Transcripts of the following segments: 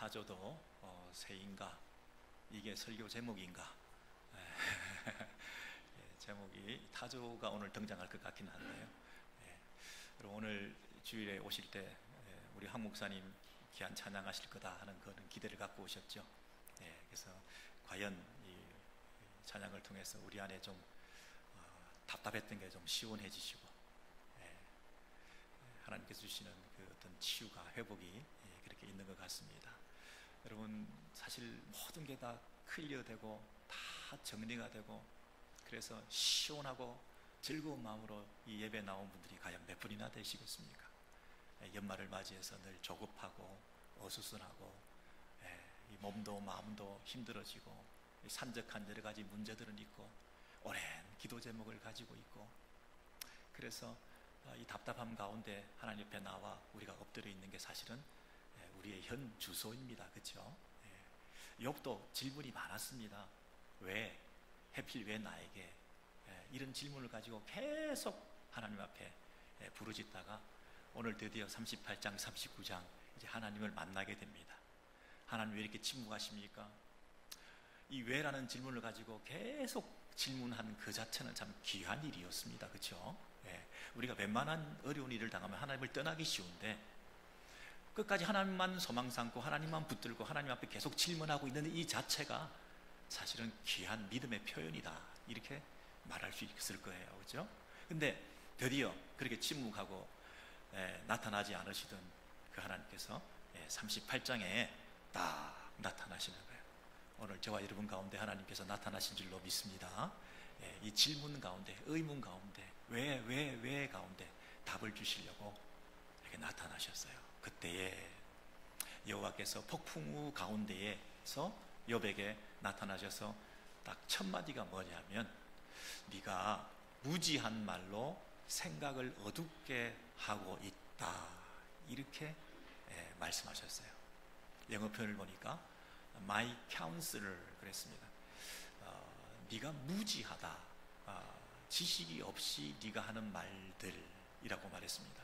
타조도 새인가, 이게 설교 제목인가? 제목이 타조가 오늘 등장할 것 같긴 한데요. 그리고 오늘 주일에 오실 때 우리 황 목사님 귀한 찬양하실 거다 하는 그런 기대를 갖고 오셨죠. 그래서 과연 이 찬양을 통해서 우리 안에 좀 답답했던 게 좀 시원해지시고, 하나님께서 주시는 그 어떤 치유가, 회복이 그렇게 있는 것 같습니다. 여러분, 사실 모든 게 다 클리어되고 다 정리가 되고, 그래서 시원하고 즐거운 마음으로 이 예배 나온 분들이 과연 몇 분이나 되시겠습니까? 연말을 맞이해서 늘 조급하고 어수선하고, 이 몸도 마음도 힘들어지고, 산적한 여러 가지 문제들은 있고, 오랜 기도 제목을 가지고 있고, 그래서 이 답답함 가운데 하나님 옆에 나와 우리가 엎드려 있는 게 사실은 우리의 현 주소입니다. 그렇죠? 욥도 질문이 많았습니다. 왜? 해필 왜 나에게? 이런 질문을 가지고 계속 하나님 앞에 부르짖다가 오늘 드디어 38장, 39장 이제 하나님을 만나게 됩니다. 하나님 왜 이렇게 침묵하십니까? 이 왜라는 질문을 가지고 계속 질문한 그 자체는 참 귀한 일이었습니다. 그렇죠? 우리가 웬만한 어려운 일을 당하면 하나님을 떠나기 쉬운데, 끝까지 하나님만 소망 삼고 하나님만 붙들고 하나님 앞에 계속 질문하고 있는 이 자체가 사실은 귀한 믿음의 표현이다, 이렇게 말할 수 있을 거예요. 그렇죠? 근데 드디어 그렇게 침묵하고 나타나지 않으시던 그 하나님께서 38장에 딱 나타나시는 거예요. 오늘 저와 여러분 가운데 하나님께서 나타나신 줄로 믿습니다. 이 질문 가운데, 의문 가운데, 왜 가운데 답을 주시려고 이렇게 나타나셨어요. 그때에 여호와께서 폭풍우 가운데에서 욥에게 나타나셔서 딱 첫 마디가 뭐냐면, 네가 무지한 말로 생각을 어둡게 하고 있다, 이렇게 말씀하셨어요. 영어 표현을 보니까 My counselor 그랬습니다. 네가 무지하다, 지식이 없이 네가 하는 말들이라고 말했습니다.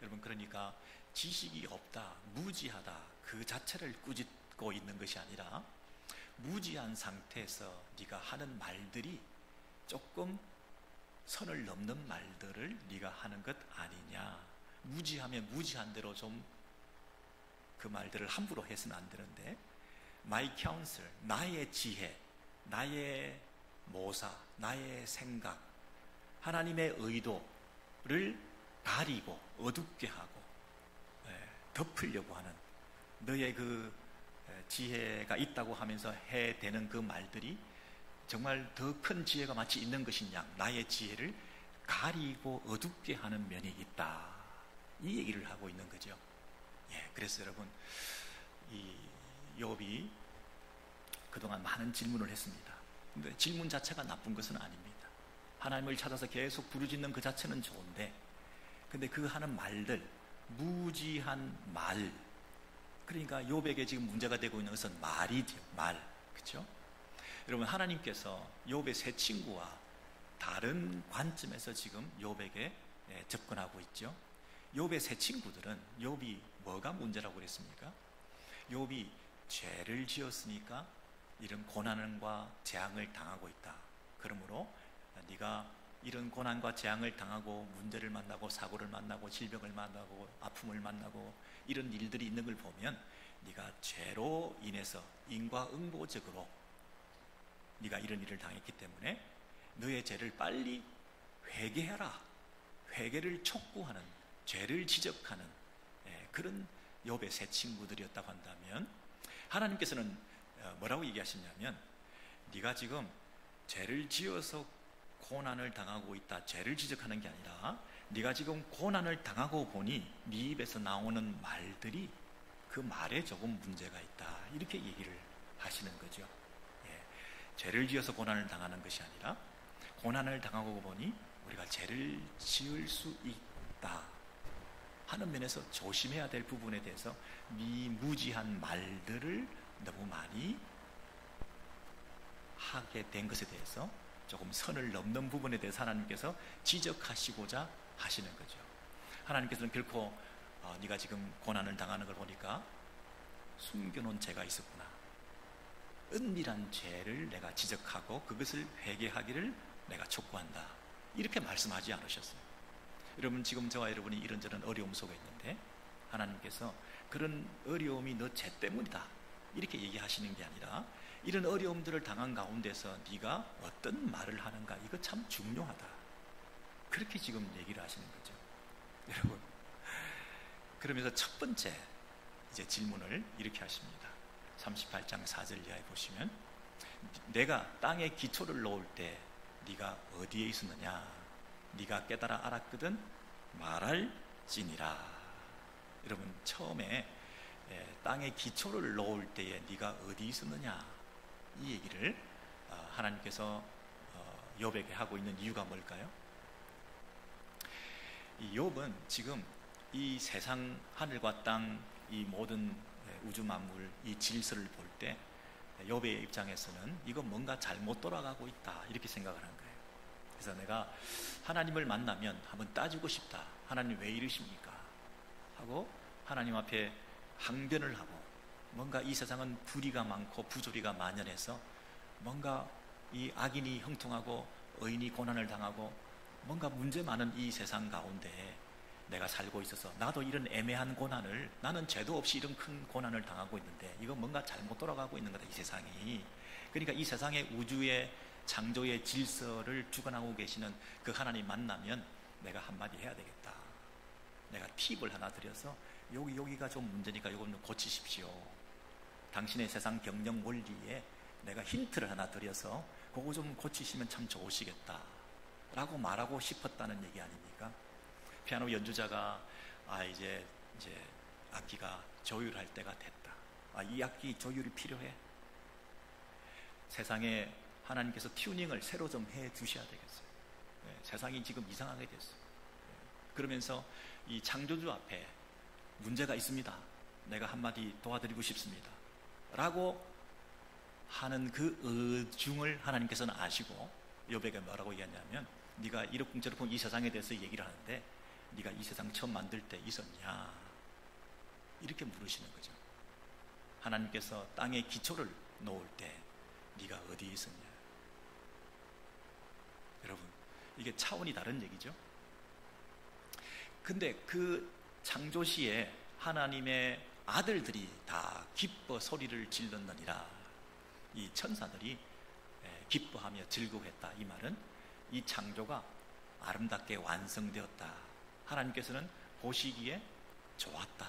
여러분, 그러니까 지식이 없다, 무지하다, 그 자체를 꾸짖고 있는 것이 아니라 무지한 상태에서 네가 하는 말들이 조금 선을 넘는 말들을 네가 하는 것 아니냐. 무지하면 무지한 대로 좀 그 말들을 함부로 해서는 안 되는데, My counsel, 나의 지혜, 나의 모사, 나의 생각, 하나님의 의도를 가리고 어둡게 하고 덮으려고 하는 너의 그 지혜가 있다고 하면서 해대는 그 말들이 정말 더 큰 지혜가 마치 있는 것이냐, 나의 지혜를 가리고 어둡게 하는 면이 있다, 이 얘기를 하고 있는 거죠. 그래서 여러분, 이 욥이 그동안 많은 질문을 했습니다. 근데 질문 자체가 나쁜 것은 아닙니다. 하나님을 찾아서 계속 부르짖는 그 자체는 좋은데, 근데 그 하는 말들, 무지한 말, 그러니까 욥에게 지금 문제가 되고 있는 것은 말이죠. 말. 그렇죠? 여러분, 하나님께서 욥의 세 친구와 다른 관점에서 지금 욥에게 접근하고 있죠. 욥의 세 친구들은 욥이 뭐가 문제라고 그랬습니까? 욥이 죄를 지었으니까 이런 고난과 재앙을 당하고 있다. 그러므로 네가 이런 고난과 재앙을 당하고 문제를 만나고 사고를 만나고 질병을 만나고 아픔을 만나고 이런 일들이 있는 걸 보면 네가 죄로 인해서 인과응보적으로 네가 이런 일을 당했기 때문에 너의 죄를 빨리 회개해라, 회개를 촉구하는, 죄를 지적하는 그런 욥의 세 친구들이었다고 한다면, 하나님께서는 뭐라고 얘기하시냐면, 네가 지금 죄를 지어서 고난을 당하고 있다, 죄를 지적하는 게 아니라 네가 지금 고난을 당하고 보니 네 입에서 나오는 말들이 그 말에 조금 문제가 있다, 이렇게 얘기를 하시는 거죠. 죄를 지어서 고난을 당하는 것이 아니라 고난을 당하고 보니 우리가 죄를 지을 수 있다 하는 면에서 조심해야 될 부분에 대해서 미무지한 말들을 너무 많이 하게 된 것에 대해서 조금 선을 넘는 부분에 대해서 하나님께서 지적하시고자 하시는 거죠. 하나님께서는 결코 네가 지금 고난을 당하는 걸 보니까 숨겨놓은 죄가 있었구나. 은밀한 죄를 내가 지적하고 그것을 회개하기를 내가 촉구한다. 이렇게 말씀하지 않으셨어요. 여러분, 지금 저와 여러분이 이런저런 어려움 속에 있는데 하나님께서 그런 어려움이 너 죄 때문이다 이렇게 얘기하시는 게 아니라, 이런 어려움들을 당한 가운데서 네가 어떤 말을 하는가, 이거 참 중요하다, 그렇게 지금 얘기를 하시는 거죠. 여러분, 그러면서 첫 번째 이제 질문을 이렇게 하십니다. 38장 4절 이하에 보시면, 내가 땅에 기초를 놓을 때 네가 어디에 있었느냐, 네가 깨달아 알았거든 말할지니라. 여러분, 처음에 땅에 기초를 놓을 때에 네가 어디 있었느냐, 이 얘기를 하나님께서 욥에게 하고 있는 이유가 뭘까요? 이 욥은 지금 이 세상, 하늘과 땅, 이 모든 우주 만물, 이 질서를 볼 때 욥의 입장에서는 이거 뭔가 잘못 돌아가고 있다, 이렇게 생각을 한 거예요. 그래서 내가 하나님을 만나면 한번 따지고 싶다. 하나님 왜 이러십니까? 하고 하나님 앞에 항변을 하고, 뭔가 이 세상은 불의가 많고 부조리가 만연해서 뭔가 이 악인이 형통하고 의인이 고난을 당하고 뭔가 문제 많은 이 세상 가운데 내가 살고 있어서 나도 이런 애매한 고난을, 나는 죄도 없이 이런 큰 고난을 당하고 있는데 이거 뭔가 잘못 돌아가고 있는 거다, 이 세상이. 그러니까 이 세상의 우주의 창조의 질서를 주관하고 계시는 그 하나님 만나면 내가 한마디 해야 되겠다. 내가 팁을 하나 드려서 여기가 좀 문제니까 이거 좀 고치십시오. 당신의 세상 경영 원리에 내가 힌트를 하나 드려서 그거 좀 고치시면 참 좋으시겠다 라고 말하고 싶었다는 얘기 아닙니까? 피아노 연주자가 이제 악기가 조율할 때가 됐다. 이 악기 조율이 필요해. 세상에 하나님께서 튜닝을 새로 좀 해 주셔야 되겠어요. 세상이 지금 이상하게 됐어요. 그러면서 이 창조주 앞에 문제가 있습니다. 내가 한마디 도와드리고 싶습니다. 라고 하는 그 의중을 하나님께서는 아시고 욥에게 뭐라고 얘기하냐면, 네가 이러쿵저러쿵 이 세상에 대해서 얘기를 하는데 네가 이 세상 처음 만들 때 있었냐, 이렇게 물으시는 거죠. 하나님께서 땅에 기초를 놓을 때 네가 어디에 있었냐. 여러분, 이게 차원이 다른 얘기죠. 근데 그 창조시에 하나님의 아들들이 다 기뻐 소리를 질렀느니라. 이 천사들이 기뻐하며 즐거워했다. 이 말은 이 창조가 아름답게 완성되었다, 하나님께서는 보시기에 좋았다,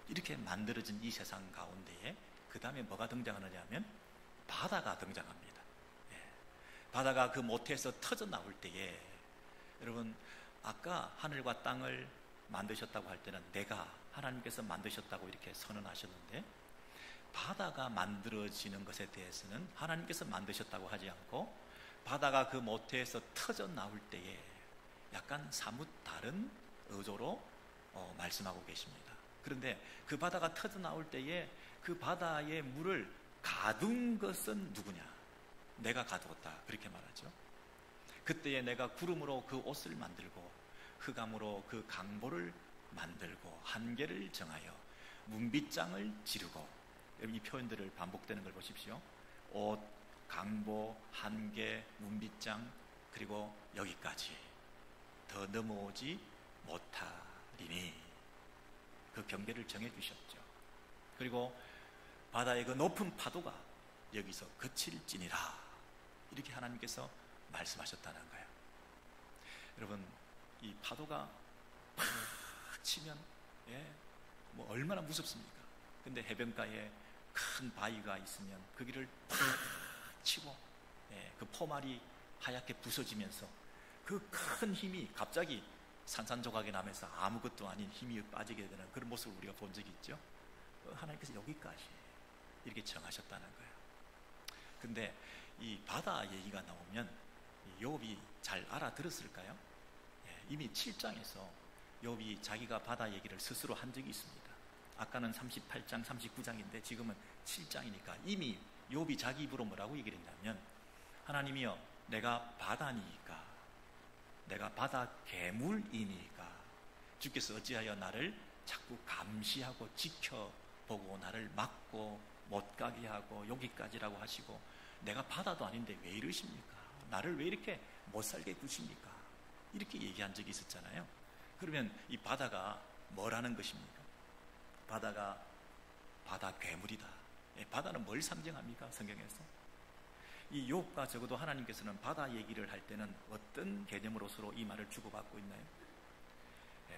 이렇게 만들어진 이 세상 가운데에 그 다음에 뭐가 등장하느냐 하면 바다가 등장합니다. 바다가 그 모태에서 터져 나올 때에, 여러분, 아까 하늘과 땅을 만드셨다고 할 때는 내가, 하나님께서 만드셨다고 이렇게 선언하셨는데, 바다가 만들어지는 것에 대해서는 하나님께서 만드셨다고 하지 않고 바다가 그 모태에서 터져 나올 때에 약간 사뭇 다른 어조로 말씀하고 계십니다. 그런데 그 바다가 터져 나올 때에 그 바다의 물을 가둔 것은 누구냐? 내가 가두었다, 그렇게 말하죠. 그때에 내가 구름으로 그 옷을 만들고 흑암으로 그 강보를 만들고 한계를 정하여 문빗장을 지르고, 이 표현들을 반복되는 걸 보십시오. 옷, 강보, 한계, 문빗장, 그리고 여기까지 더 넘어오지 못하리니, 그 경계를 정해주셨죠. 그리고 바다의 그 높은 파도가 여기서 그칠지니라, 이렇게 하나님께서 말씀하셨다는 거예요. 여러분, 이 파도가 팍 치면 뭐 얼마나 무섭습니까? 근데 해변가에 큰 바위가 있으면 거기를 팍 치고 그 포말이 하얗게 부서지면서 그 큰 힘이 갑자기 산산조각이 나면서 아무것도 아닌 힘이 빠지게 되는 그런 모습을 우리가 본 적이 있죠. 하나님께서 여기까지 이렇게 정하셨다는 거예요. 근데 이 바다 얘기가 나오면 욥이 잘 알아들었을까요? 이미 7장에서 욥이 자기가 바다 얘기를 스스로 한 적이 있습니다. 아까는 38장, 39장인데 지금은 7장이니까 이미 욥이 자기 입으로 뭐라고 얘기를 했냐면, 하나님이여, 내가 바다니까, 내가 바다 괴물이니까 주께서 어찌하여 나를 자꾸 감시하고 지켜 보고 나를 막고 못 가게 하고 여기까지라고 하시고 내가 바다도 아닌데 왜 이러십니까? 나를 왜 이렇게 못 살게 구십니까? 이렇게 얘기한 적이 있었잖아요. 그러면 이 바다가 뭐라는 것입니까? 바다가 바다 괴물이다. 바다는 뭘 상징합니까? 성경에서 이 욥과 적어도 하나님께서는 바다 얘기를 할 때는 어떤 개념으로서 이 말을 주고받고 있나요?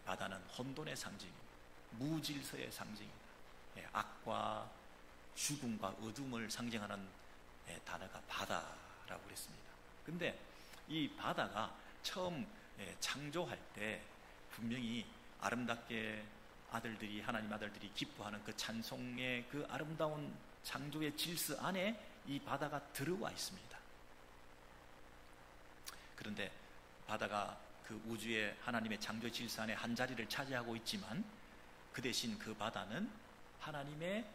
바다는 혼돈의 상징입니다. 무질서의 상징입니다. 악과 죽음과 어둠을 상징하는 단어가 바다라고 그랬습니다. 근데 이 바다가 처음 창조할 때 분명히 아름답게 하나님 아들들이 기뻐하는 그 찬송의 그 아름다운 창조의 질서 안에 이 바다가 들어와 있습니다. 그런데 바다가 그 우주의 하나님의 창조 질서 안에 한 자리를 차지하고 있지만 그 대신 그 바다는 하나님의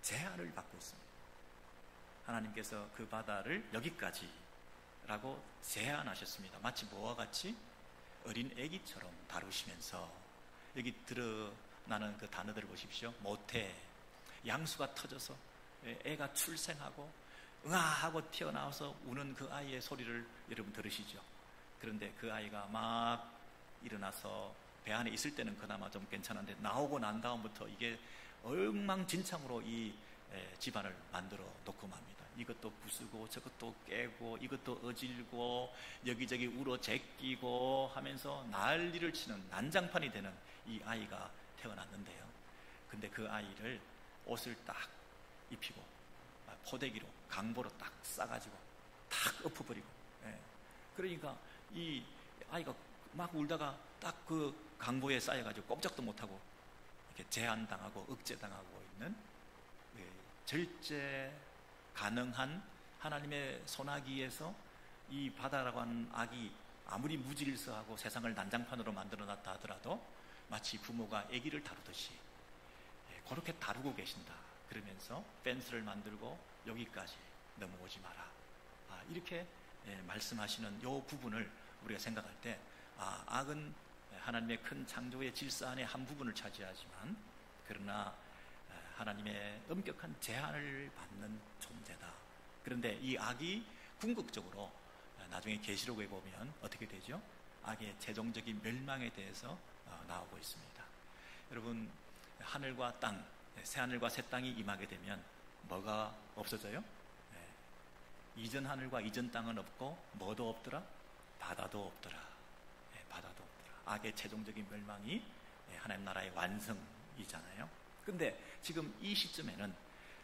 제한을 받고 있습니다. 하나님께서 그 바다를 여기까지라고 제한하셨습니다. 마치 뭐와 같이 어린 애기처럼 다루시면서 여기 드러나는 그 단어들을 보십시오. 모태, 양수가 터져서 애가 출생하고 응아하고 튀어나와서 우는 그 아이의 소리를 여러분 들으시죠? 그런데 그 아이가 막 일어나서 배 안에 있을 때는 그나마 좀 괜찮은데 나오고 난 다음부터 이게 엉망진창으로 이 집안을 만들어 놓고 맙니다. 이것도 부수고 저것도 깨고 이것도 어질고 여기저기 울어 제끼고 하면서 난리를 치는 난장판이 되는 이 아이가 태어났는데요. 근데 그 아이를 옷을 딱 입히고 포대기로 강보로 딱 싸가지고 딱 엎어버리고 그러니까 이 아이가 막 울다가 딱 그 강보에 쌓여가지고 꼼짝도 못하고 이렇게 제한당하고 억제당하고 있는 절제 가능한 하나님의 소나기에서 이 바다라고 하는 악이 아무리 무질서하고 세상을 난장판으로 만들어놨다 하더라도 마치 부모가 아기를 다루듯이 그렇게 다루고 계신다. 그러면서 펜스를 만들고 여기까지 넘어오지 마라. 이렇게 말씀하시는 이 부분을 우리가 생각할 때 악은 하나님의 큰 창조의 질서 안에 한 부분을 차지하지만 그러나 하나님의 엄격한 제한을 받는 존재다. 그런데 이 악이 궁극적으로 나중에 계시록에 보면 어떻게 되죠? 악의 최종적인 멸망에 대해서 나오고 있습니다. 여러분, 하늘과 땅, 새하늘과 새 땅이 임하게 되면 뭐가 없어져요? 이전 하늘과 이전 땅은 없고 뭐도 없더라? 바다도 없더라. 바다도 없더라. 악의 최종적인 멸망이 하나님 나라의 완성이잖아요. 근데 지금 이 시점에는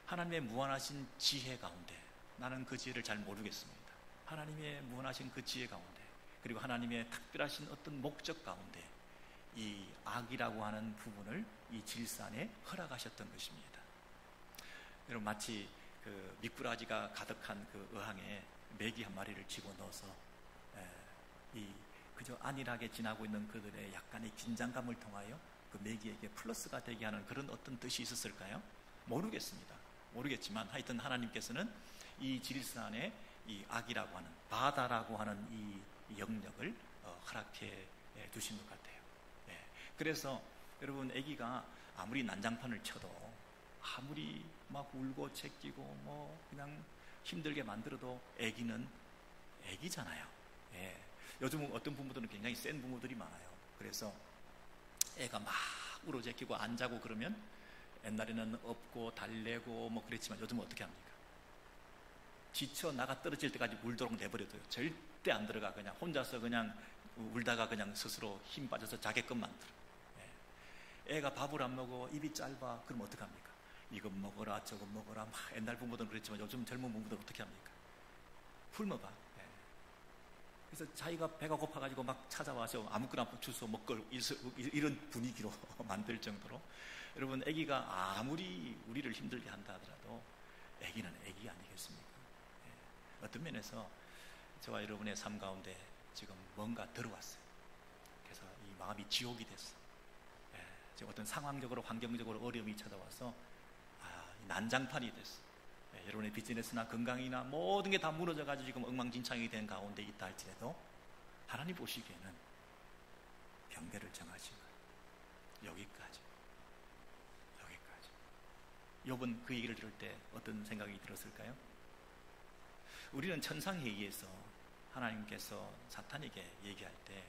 하나님의 무한하신 지혜 가운데 나는 그 지혜를 잘 모르겠습니다. 하나님의 무한하신 그 지혜 가운데 그리고 하나님의 특별하신 어떤 목적 가운데 이 악이라고 하는 부분을 이 질서 안에 허락하셨던 것입니다. 여러분 마치 그 미꾸라지가 가득한 그 어항에 메기 한 마리를 집어넣어서 이 그저 안일하게 지나고 있는 그들의 약간의 긴장감을 통하여 그 메기에게 플러스가 되게 하는 그런 어떤 뜻이 있었을까요? 모르겠지만 하여튼 하나님께서는 이 질서 안에 이 악이라고 하는 바다라고 하는 이 영역을 허락해 두신 것 같아요. 그래서 여러분 아기가 아무리 난장판을 쳐도 아무리 막 울고 제끼고 뭐 그냥 힘들게 만들어도 아기는 아기잖아요. 요즘 어떤 부모들은 굉장히 센 부모들이 많아요. 그래서 애가 막 울어 제끼고 안 자고 그러면 옛날에는 업고 달래고 뭐 그랬지만 요즘은 어떻게 합니까? 지쳐 나가 떨어질 때까지 울도록 내버려둬요. 절대 안 들어가. 그냥 혼자서 그냥 울다가 그냥 스스로 힘 빠져서 자게끔 만들어. 애가 밥을 안 먹어 입이 짧아 그럼 어떡합니까? 이거 먹어라 저거 먹어라 막 옛날 부모들은 그랬지만 요즘 젊은 부모들은 어떻게 합니까? 굶어봐. 그래서 자기가 배가 고파가지고 막 찾아와서 아무거나 주워 먹고 이런 분위기로 만들 정도로 여러분 아기가 아무리 우리를 힘들게 한다 하더라도 아기는 아기 아니겠습니까? 어떤 면에서 저와 여러분의 삶 가운데 지금 뭔가 들어왔어요. 그래서 이 마음이 지옥이 됐어. 지금 어떤 상황적으로 환경적으로 어려움이 찾아와서 난장판이 됐어. 여러분의 비즈니스나 건강이나 모든 게 다 무너져가지고 지금 엉망진창이 된 가운데 있다 할지라도 하나님 보시기에는 경계를 정하신 거예요. 여기까지. 욥은 그 얘기를 들을 때 어떤 생각이 들었을까요? 우리는 천상회의에서 하나님께서 사탄에게 얘기할 때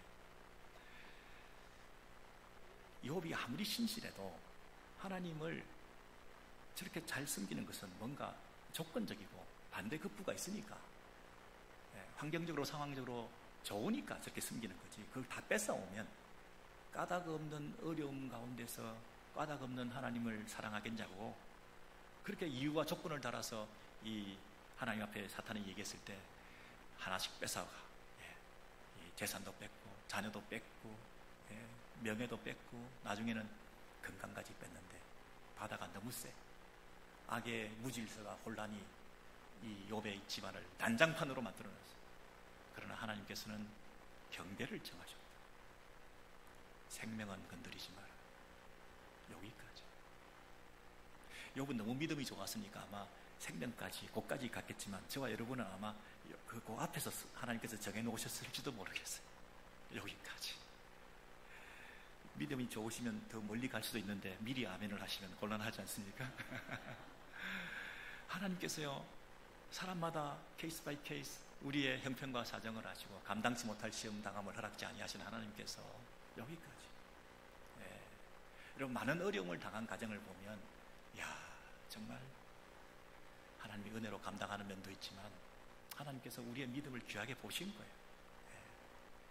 욥이 아무리 신실해도 하나님을 저렇게 잘 섬기는 것은 뭔가 조건적이고 반대급부가 있으니까, 환경적으로 상황적으로 좋으니까 저렇게 섬기는 거지. 그걸 다 뺏어오면 까닭 없는 어려움 가운데서 까닭 없는 하나님을 사랑하겠냐고, 그렇게 이유와 조건을 달아서 이 하나님 앞에 사탄이 얘기했을 때 하나씩 뺏어가. 재산도 뺏고 자녀도 뺏고 명예도 뺏고 나중에는 건강까지 뺐는데 바다가 너무 세. 악의 무질서가 혼란이 이 욥의 집안을 난장판으로 만들어놨어요. 그러나 하나님께서는 경계를 정하셨다. 생명은 건드리지 마라. 여기까지. 욥은 너무 믿음이 좋았으니까 아마 생명까지 곳까지 갔겠지만 저와 여러분은 아마 그 앞에서 하나님께서 정해놓으셨을지도 모르겠어요. 여기까지. 믿음이 좋으시면 더 멀리 갈 수도 있는데 미리 아멘을 하시면 곤란하지 않습니까? 하나님께서요, 사람마다 케이스 바이 케이스 우리의 형편과 사정을 아시고 감당치 못할 시험 당함을 허락지 아니하신 하나님께서 여기까지. 여러분, 많은 어려움을 당한 가정을 보면 정말 하나님의 은혜로 감당하는 면도 있지만 하나님께서 우리의 믿음을 귀하게 보신 거예요.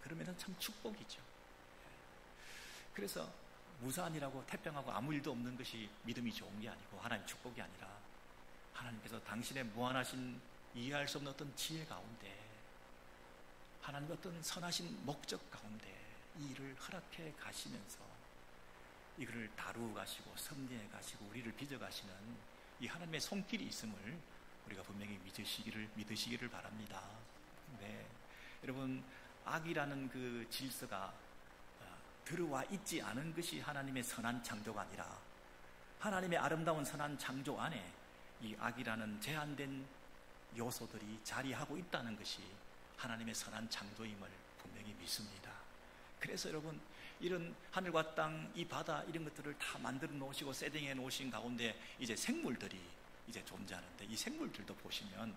그러면 참 축복이죠. 그래서 무사안이라고 태평하고 아무 일도 없는 것이 믿음이 좋은 게 아니고 하나님 축복이 아니라 하나님께서 당신의 무한하신 이해할 수 없는 어떤 지혜 가운데, 하나님의 어떤 선하신 목적 가운데 이 일을 허락해 가시면서 이거를 다루어 가시고 섭리해 가시고 우리를 빚어 가시는 이 하나님의 손길이 있음을 우리가 분명히 믿으시기를 바랍니다. 여러분, 악이라는 그 질서가 들어와 있지 않은 것이 하나님의 선한 창조가 아니라 하나님의 아름다운 선한 창조 안에 이 악이라는 제한된 요소들이 자리하고 있다는 것이 하나님의 선한 창조임을 분명히 믿습니다. 그래서 여러분, 이런 하늘과 땅, 이 바다 이런 것들을 다 만들어 놓으시고 세팅해 놓으신 가운데 이제 생물들이 이제 존재하는데 이 생물들도 보시면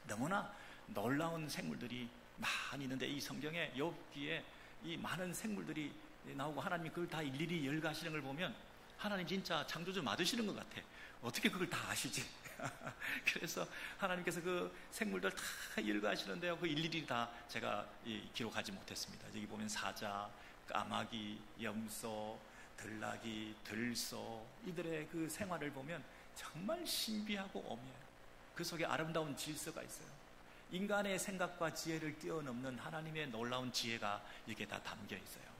너무나 놀라운 생물들이 많이 있는데 이 성경에 욥기에 이 많은 생물들이 나오고 하나님이 그걸 다 일일이 열거하시는 걸 보면 하나님 진짜 창조주 맞으시는 것 같아. 어떻게 그걸 다 아시지? 그래서 하나님께서 그 생물들 다 열거하시는데요, 그 일일이 다 제가 기록하지 못했습니다. 여기 보면 사자, 까마귀, 염소, 들나귀, 들소, 이들의 그 생활을 보면 정말 신비하고 오묘해요. 그 속에 아름다운 질서가 있어요. 인간의 생각과 지혜를 뛰어넘는 하나님의 놀라운 지혜가 이게 다 담겨 있어요.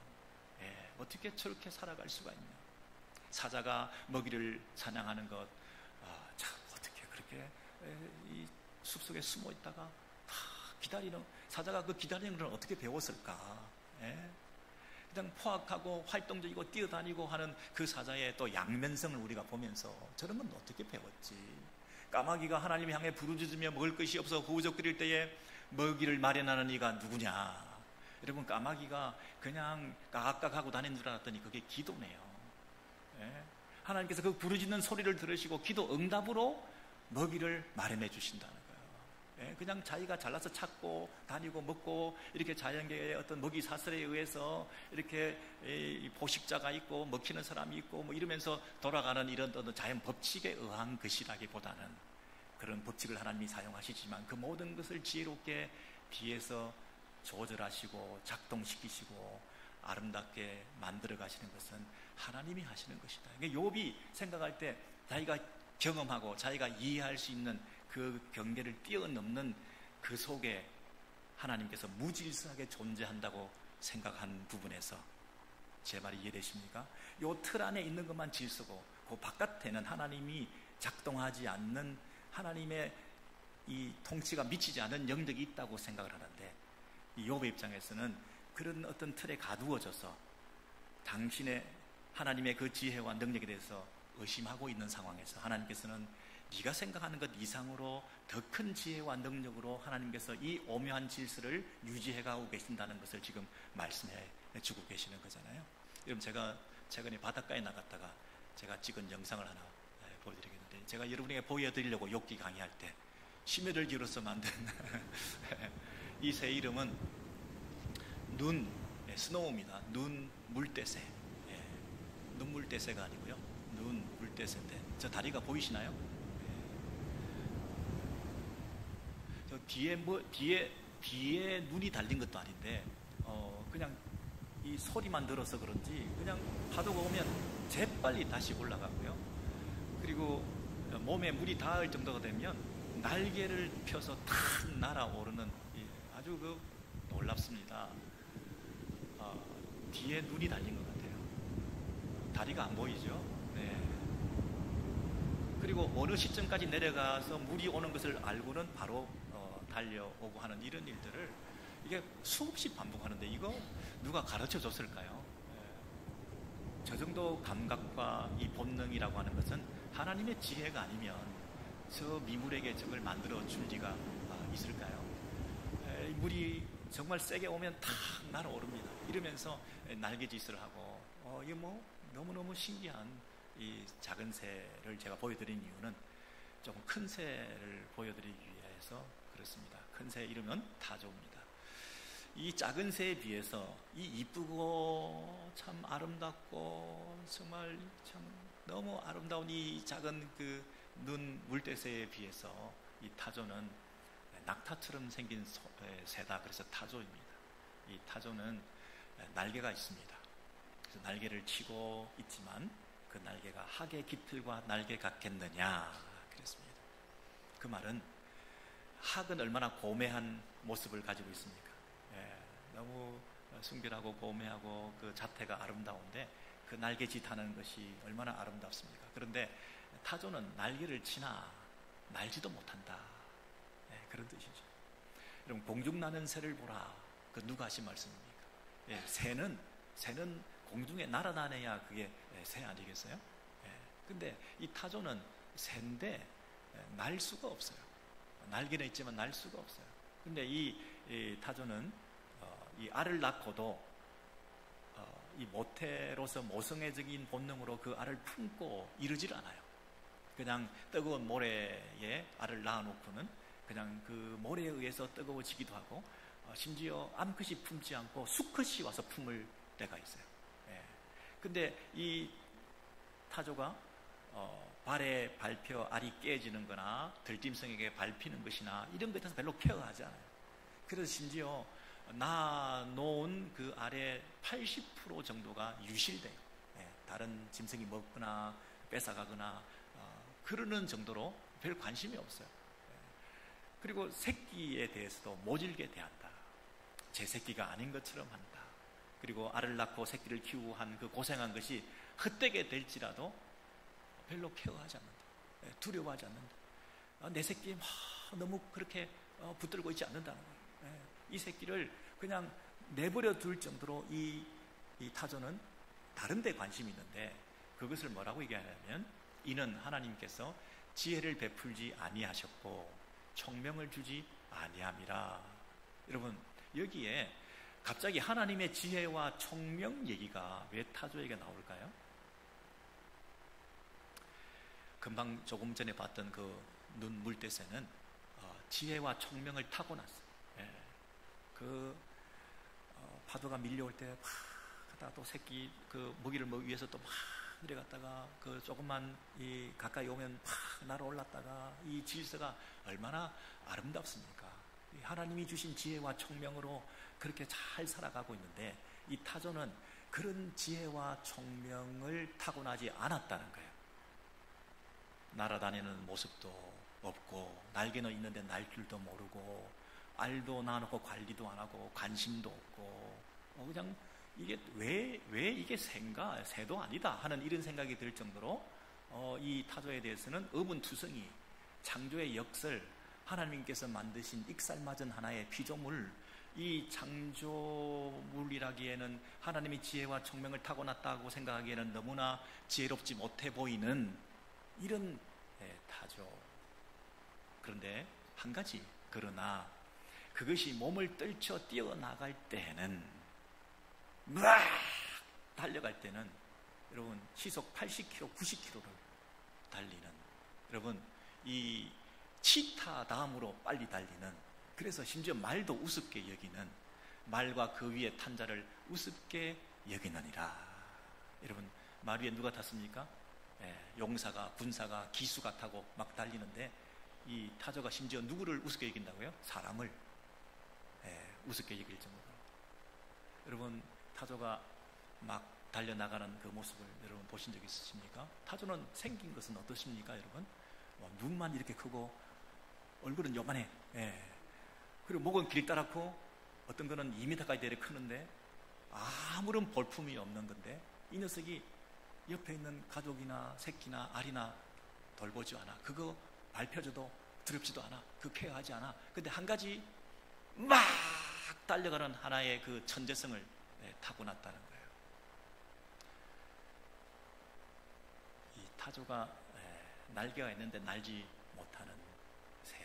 어떻게 저렇게 살아갈 수가 있냐. 사자가 먹이를 사냥하는 것, 참 어떻게 그렇게 이 숲속에 숨어 있다가 다 기다리는, 사자가 그 기다리는 걸 어떻게 배웠을까. 그냥 포악하고 활동적이고 뛰어다니고 하는 그 사자의 또 양면성을 우리가 보면서 저런 건 어떻게 배웠지. 까마귀가 하나님을 향해 부르짖으며 먹을 것이 없어 후우적거릴 때에 먹이를 마련하는 이가 누구냐. 여러분, 까마귀가 그냥 까악까악하고 다니는 줄 알았더니 그게 기도네요. 하나님께서 그 부르짖는 소리를 들으시고 기도 응답으로 먹이를 마련해 주신다는 거예요. 그냥 자기가 잘나서 찾고 다니고 먹고 이렇게 자연계의 어떤 먹이 사슬에 의해서 이렇게 포식자가 있고 먹히는 사람이 있고 뭐 이러면서 돌아가는 이런 어떤 자연 법칙에 의한 것이라기보다는 그런 법칙을 하나님이 사용하시지만 그 모든 것을 지혜롭게 비해서 조절하시고 작동시키시고 아름답게 만들어 가시는 것은 하나님이 하시는 것이다. 그러니까 욥이 생각할 때 자기가 경험하고 자기가 이해할 수 있는 그 경계를 뛰어넘는 그 속에 하나님께서 무질서하게 존재한다고 생각한 부분에서 제 말이 이해되십니까? 요 틀 안에 있는 것만 질서고 그 바깥에는 하나님이 작동하지 않는, 하나님의 이 통치가 미치지 않은 영역이 있다고 생각을 하는데, 이 욥의 입장에서는 그런 어떤 틀에 가두어져서 당신의 하나님의 그 지혜와 능력에 대해서 의심하고 있는 상황에서 하나님께서는 네가 생각하는 것 이상으로 더 큰 지혜와 능력으로 하나님께서 이 오묘한 질서를 유지해가고 계신다는 것을 지금 말씀해 주고 계시는 거잖아요. 여러분, 제가 최근에 바닷가에 나갔다가 제가 찍은 영상을 하나 제가 여러분에게 보여드리려고 욥기 강의할 때 심혈을 기울여서 만든 이 새 이름은 눈, 스노우입니다. 눈 물대새. 눈 물대새가 아니고요, 눈 물대새인데, 저 다리가 보이시나요? 저 뒤에 눈이 달린 것도 아닌데 그냥 이 소리만 들어서 그런지 그냥 파도가 오면 재빨리 다시 올라가고요. 그리고 몸에 물이 닿을 정도가 되면 날개를 펴서 탁 날아오르는, 아주 놀랍습니다. 뒤에 눈이 달린 것 같아요. 다리가 안 보이죠? 네. 그리고 어느 시점까지 내려가서 물이 오는 것을 알고는 바로 달려오고 하는 이런 일들을 이게 수없이 반복하는데, 이거 누가 가르쳐 줬을까요? 저 정도 감각과 이 본능이라고 하는 것은 하나님의 지혜가 아니면 저 미물에게 저걸 만들어 줄 리가 있을까요? 물이 정말 세게 오면 탁 날아오릅니다. 이러면서 날개짓을 하고, 이게 너무너무 신기한 이 작은 새를 제가 보여드린 이유는 조금 큰 새를 보여드리기 위해서 그렇습니다. 큰 새 이름은 타조입니다. 이 작은 새에 비해서 이 이쁘고 참 아름답고 정말 참 너무 아름다운 이 작은 그 눈 물대새에 비해서 이 타조는 낙타처럼 생긴 새다. 그래서 타조입니다. 이 타조는 날개가 있습니다. 그래서 날개를 치고 있지만 그 날개가 학의 깃털과 날개 같겠느냐 그랬습니다. 그 말은 학은 얼마나 고매한 모습을 가지고 있습니까? 너무 순결하고 고매하고 그 자태가 아름다운데 그 날개짓하는 것이 얼마나 아름답습니까? 그런데 타조는 날개를 치나 날지도 못한다. 그런 뜻이죠. 여러분, 공중 나는 새를 보라. 그 누가 하신 말씀입니까? 새는 공중에 날아다녀야 그게 새 아니겠어요? 근데 이 타조는 새인데 날 수가 없어요. 날개는 있지만 날 수가 없어요. 근데 이 타조는 이 알을 낳고도 이 모태로서 모성애적인 본능으로 그 알을 품고 이르질 않아요. 그냥 뜨거운 모래에 알을 낳아놓고는 그냥 그 모래에 의해서 뜨거워지기도 하고, 심지어 암컷이 품지 않고 수컷이 와서 품을 때가 있어요. 근데 이 타조가 발에 밟혀 알이 깨지는 거나 들짐승에게 밟히는 것이나 이런 것에 대해서 별로 케어하지 않아요. 그래서 심지어 낳아놓은 그 알의 80% 정도가 유실돼요. 다른 짐승이 먹거나 뺏어가거나 그러는 정도로 별 관심이 없어요. 그리고 새끼에 대해서도 모질게 대한다. 제 새끼가 아닌 것처럼 한다. 그리고 알을 낳고 새끼를 키우고 한 그 고생한 것이 헛되게 될지라도 별로 케어하지 않는다. 두려워하지 않는다. 내 새끼 너무 그렇게 붙들고 있지 않는다는 거예요. 이 새끼를 그냥 내버려 둘 정도로 이 타조는 다른 데 관심이 있는데, 그것을 뭐라고 얘기하냐면, 이는 하나님께서 지혜를 베풀지 아니하셨고 총명을 주지 아니함이라. 여러분, 여기에 갑자기 하나님의 지혜와 총명 얘기가 왜 타조에게 나올까요? 금방 조금 전에 봤던 그 눈 물대새는 지혜와 총명을 타고났어요. 파도가 밀려올 때 막 갔다가 또 새끼 그 먹이를 먹기 위해서 또 막 내려갔다가 그 조금만 가까이 오면 막 날아올랐다가, 이 질서가 얼마나 아름답습니까? 하나님이 주신 지혜와 총명으로 그렇게 잘 살아가고 있는데, 이 타조는 그런 지혜와 총명을 타고나지 않았다는 거예요. 날아다니는 모습도 없고, 날개는 있는데 날 줄도 모르고, 알도 낳아놓고 관리도 안 하고 관심도 없고, 그냥 이게 왜 이게 새인가, 새도 아니다 하는 이런 생각이 들 정도로 이 타조에 대해서는 의문투성이, 창조의 역설, 하나님께서 만드신 익살맞은 하나의 피조물, 이 창조물이라기에는 하나님이 지혜와 총명을 타고났다고 생각하기에는 너무나 지혜롭지 못해 보이는 이런 타조. 그런데 한 가지, 그러나 그것이 몸을 떨쳐 뛰어나갈 때는, 막 달려갈 때는 여러분 시속 80km, 90km를 달리는 여러분, 이 치타 다음으로 빨리 달리는, 그래서 심지어 말도 우습게 여기는, 말과 그 위에 탄 자를 우습게 여기느니라. 여러분, 말 위에 누가 탔습니까? 용사가, 군사가, 기수가 타고 막 달리는데, 이 타조가 심지어 누구를 우습게 여긴다고요? 사람을 우습게 여길 정도로. 여러분, 타조가 막 달려나가는 그 모습을 여러분 보신 적 있으십니까? 타조는 생긴 것은 어떠십니까, 여러분? 눈만 이렇게 크고 얼굴은 요만해. 그리고 목은 길다랗고 어떤 거는 2m까지 내려 크는데 아무런 볼품이 없는 건데, 이 녀석이 옆에 있는 가족이나 새끼나 알이나 돌보지 않아. 그거 밟혀줘도 두렵지도 않아. 그 케어하지 않아. 근데 한 가지 막 달려가는 하나의 그 천재성을 타고났다는 거예요. 이 타조가 날개가 있는데 날지 못하는 새.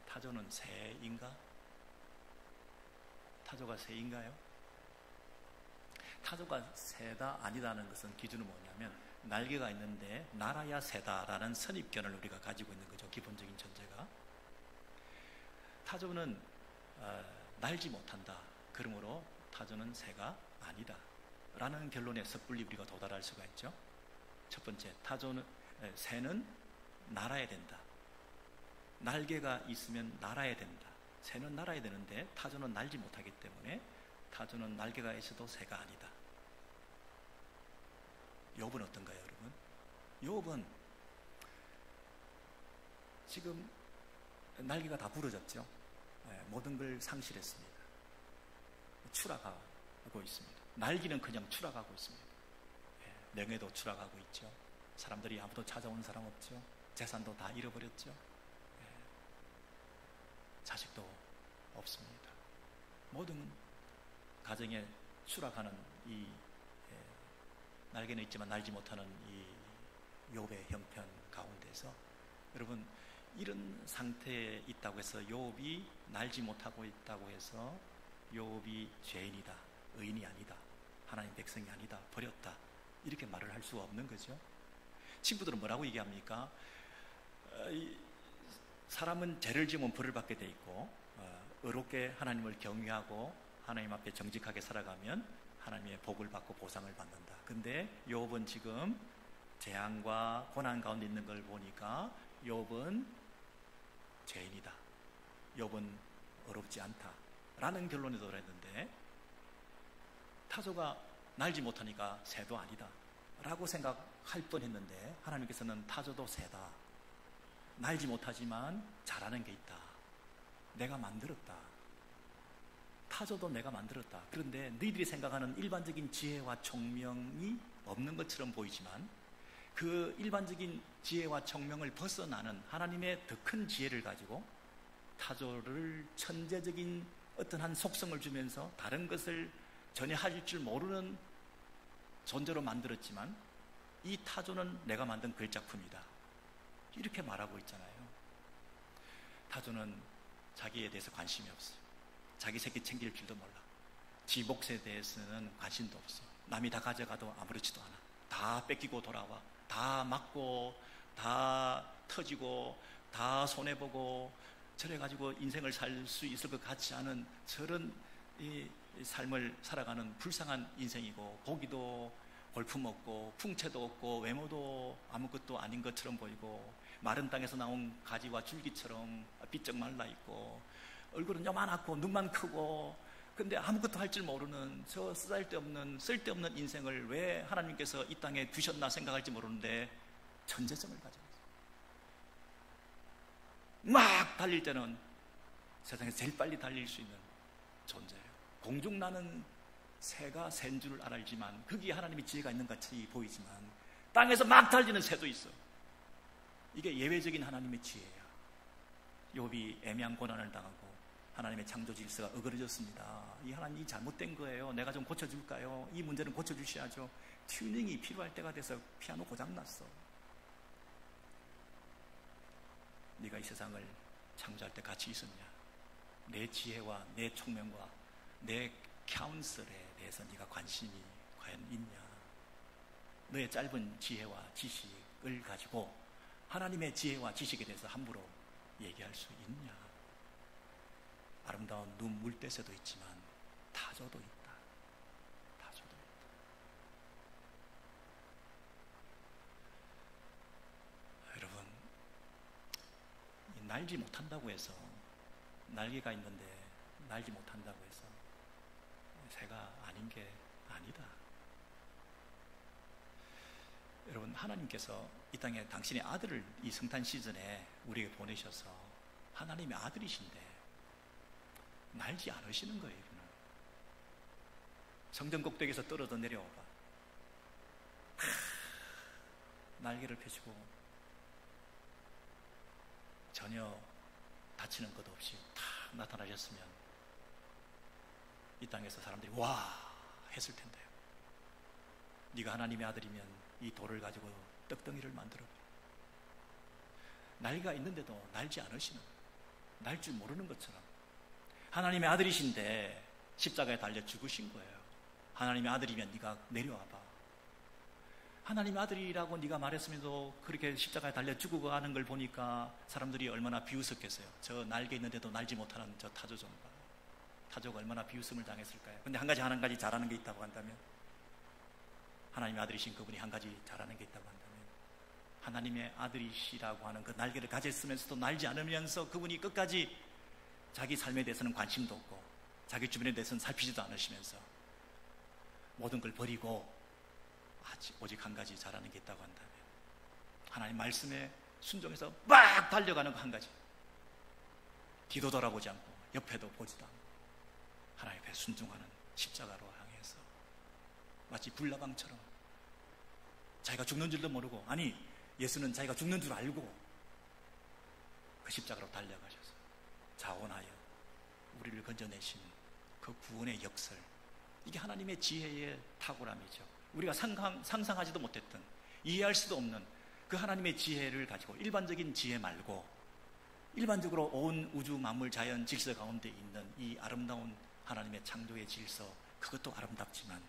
타조는 새인가? 타조가 새인가요? 타조가 새다 아니다는 것은 기준은 뭐냐면, 날개가 있는데 날아야 새다라는 선입견을 우리가 가지고 있는 거죠. 기본적인 전제가. 타조는 날지 못한다. 그러므로 타조는 새가 아니다 라는 결론에 섣불리 우리가 도달할 수가 있죠. 첫 번째, 새는 날아야 된다. 날개가 있으면 날아야 된다. 새는 날아야 되는데 타조는 날지 못하기 때문에 타조는 날개가 있어도 새가 아니다. 욥은 어떤가요, 여러분? 욥은 지금 날개가 다 부러졌죠. 모든 걸 상실했습니다. 추락하고 있습니다. 날개는 그냥 추락하고 있습니다. 명예도 추락하고 있죠. 사람들이 아무도 찾아온 사람 없죠. 재산도 다 잃어버렸죠. 자식도 없습니다. 모든 가정에 추락하는 이 날개는 있지만 날지 못하는 이 욥의 형편 가운데서, 여러분, 이런 상태에 있다고 해서 욥이 날지 못하고 있다고 해서 욥이 죄인이다, 의인이 아니다, 하나님 백성이 아니다, 버렸다, 이렇게 말을 할 수가 없는 거죠. 친구들은 뭐라고 얘기합니까? 사람은 죄를 지으면 벌을 받게 돼 있고, 의롭게 하나님을 경외하고 하나님 앞에 정직하게 살아가면 하나님의 복을 받고 보상을 받는다. 근데 욥은 지금 재앙과 고난 가운데 있는 걸 보니까 욥은 죄인이다, 욥은 의롭지 않다 라는 결론에 도달했는데, 타조가 날지 못하니까 새도 아니다 라고 생각할 뻔했는데, 하나님께서는 타조도 새다, 날지 못하지만 잘하는 게 있다, 내가 만들었다, 타조도 내가 만들었다. 그런데 너희들이 생각하는 일반적인 지혜와 총명이 없는 것처럼 보이지만, 그 일반적인 지혜와 총명을 벗어나는 하나님의 더 큰 지혜를 가지고 타조를 천재적인 어떤 한 속성을 주면서 다른 것을 전혀 할 줄 모르는 존재로 만들었지만, 이 타조는 내가 만든 걸작품이다, 이렇게 말하고 있잖아요. 타조는 자기에 대해서 관심이 없어요. 자기 새끼 챙길 줄도 몰라. 지 몫에 대해서는 관심도 없어. 남이 다 가져가도 아무렇지도 않아. 다 뺏기고 돌아와. 다 맞고, 다 터지고, 다 손해보고, 저래가지고 인생을 살 수 있을 것 같지 않은 저런 이 삶을 살아가는 불쌍한 인생이고, 보기도 볼품없고 풍채도 없고 외모도 아무것도 아닌 것처럼 보이고, 마른 땅에서 나온 가지와 줄기처럼 삐쩍 말라있고, 얼굴은 요만하고 눈만 크고, 근데 아무것도 할 줄 모르는 저 쓸데없는 인생을 왜 하나님께서 이 땅에 두셨나 생각할지 모르는데 천재성을 가지고 있어요. 막 달릴 때는 세상에서 제일 빨리 달릴 수 있는 존재예요. 공중 나는 새가 새인 줄 알지만 거기에 하나님의 지혜가 있는 같이 보이지만, 땅에서 막 달리는 새도 있어. 이게 예외적인 하나님의 지혜야. 욥이 애매한 고난을 당하고 하나님의 창조 질서가 어그러졌습니다. 이 하나님이 잘못된 거예요. 내가 좀 고쳐줄까요? 이 문제는 고쳐주셔야죠. 튜닝이 필요할 때가 돼서 피아노 고장났어. 네가 이 세상을 창조할 때 같이 있었냐? 내 지혜와 내 총명과 내 카운슬에 대해서 네가 관심이 과연 있냐? 너의 짧은 지혜와 지식을 가지고 하나님의 지혜와 지식에 대해서 함부로 얘기할 수 있냐? 아름다운 눈 물대새도 있지만 타조도 있다. 타조도 있다. 여러분, 날지 못한다고 해서, 날개가 있는데 날지 못한다고 해서 새가 아닌 게 아니다. 여러분, 하나님께서 이 땅에 당신의 아들을 이 성탄 시즌에 우리에게 보내셔서 하나님의 아들이신데 날지 않으시는 거예요. 이분은. 성전 꼭대기에서 떨어져 내려와봐. 날개를 펴시고 전혀 다치는 것 없이 다 나타나셨으면 이 땅에서 사람들이 와 했을 텐데요. 네가 하나님의 아들이면 이 돌을 가지고 떡덩이를 만들어봐. 날개가 있는데도 날지 않으시는, 날 줄 모르는 것처럼 하나님의 아들이신데 십자가에 달려 죽으신 거예요. 하나님의 아들이면 네가 내려와봐. 하나님의 아들이라고 네가 말했으면서 그렇게 십자가에 달려 죽고 가는 걸 보니까 사람들이 얼마나 비웃었겠어요. 저 날개 있는데도 날지 못하는 저 타조 좀 봐. 타조가 얼마나 비웃음을 당했을까요? 근데 한 가지 잘하는 게 있다고 한다면, 하나님의 아들이신 그분이 한 가지 잘하는 게 있다고 한다면, 하나님의 아들이시라고 하는 그 날개를 가졌으면서도 날지 않으면서 그분이 끝까지 자기 삶에 대해서는 관심도 없고 자기 주변에 대해서는 살피지도 않으시면서 모든 걸 버리고 오직 한 가지 잘하는 게 있다고 한다면, 하나님 말씀에 순종해서 막 달려가는 거 한 가지. 뒤도 돌아보지 않고 옆에도 보지도 않고 하나님 앞에 순종하는, 십자가로 향해서 마치 불나방처럼 자기가 죽는 줄도 모르고, 아니 예수는 자기가 죽는 줄 알고 그 십자가로 달려가셔서 자원하여 우리를 건져내신 그 구원의 역설, 이게 하나님의 지혜의 탁월함이죠. 우리가 상상하지도 못했던, 이해할 수도 없는 그 하나님의 지혜를 가지고, 일반적인 지혜 말고 일반적으로 온 우주 만물 자연 질서 가운데 있는 이 아름다운 하나님의 창조의 질서, 그것도 아름답지만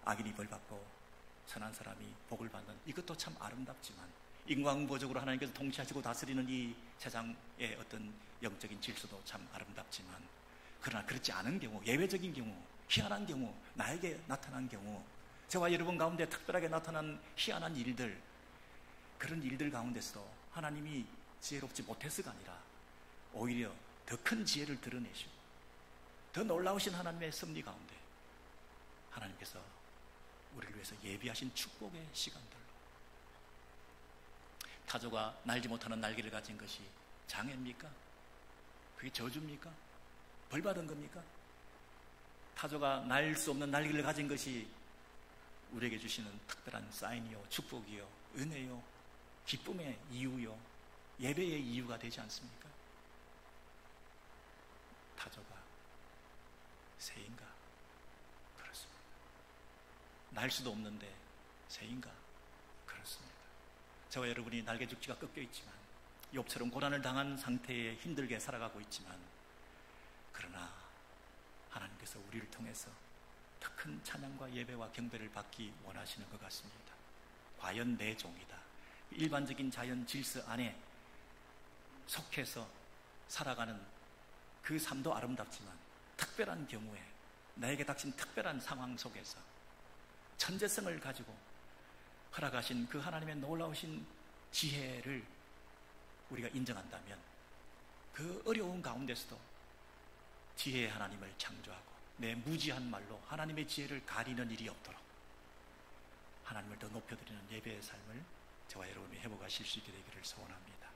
악인이 벌받고 선한 사람이 복을 받는 이것도 참 아름답지만, 인과응보적으로 하나님께서 통치하시고 다스리는 이 세상의 어떤 영적인 질서도 참 아름답지만, 그러나 그렇지 않은 경우, 예외적인 경우, 희한한 경우, 나에게 나타난 경우, 저와 여러분 가운데 특별하게 나타난 희한한 일들, 그런 일들 가운데서도 하나님이 지혜롭지 못해서가 아니라 오히려 더 큰 지혜를 드러내시고 더 놀라우신 하나님의 섭리 가운데 하나님께서 우리를 위해서 예비하신 축복의 시간들로, 타조가 날지 못하는 날개를 가진 것이 장애입니까? 그게 저주입니까? 벌받은 겁니까? 타조가 날 수 없는 날개를 가진 것이 우리에게 주시는 특별한 사인이요, 축복이요, 은혜요, 기쁨의 이유요, 예배의 이유가 되지 않습니까? 타조가 새인가? 그렇습니다. 날 수도 없는데 새인가? 그렇습니다. 저와 여러분이 날개 죽지가 꺾여 있지만, 욥처럼 고난을 당한 상태에 힘들게 살아가고 있지만, 그러나 하나님께서 우리를 통해서 더 큰 찬양과 예배와 경배를 받기 원하시는 것 같습니다. 과연 내 종이다. 일반적인 자연 질서 안에 속해서 살아가는 그 삶도 아름답지만, 특별한 경우에 나에게 닥친 특별한 상황 속에서 천재성을 가지고 허락하신 그 하나님의 놀라우신 지혜를 우리가 인정한다면, 그 어려운 가운데서도 지혜의 하나님을 창조하고 내 무지한 말로 하나님의 지혜를 가리는 일이 없도록 하나님을 더 높여드리는 예배의 삶을 저와 여러분이 회복하실 수 있게 되기를 소원합니다.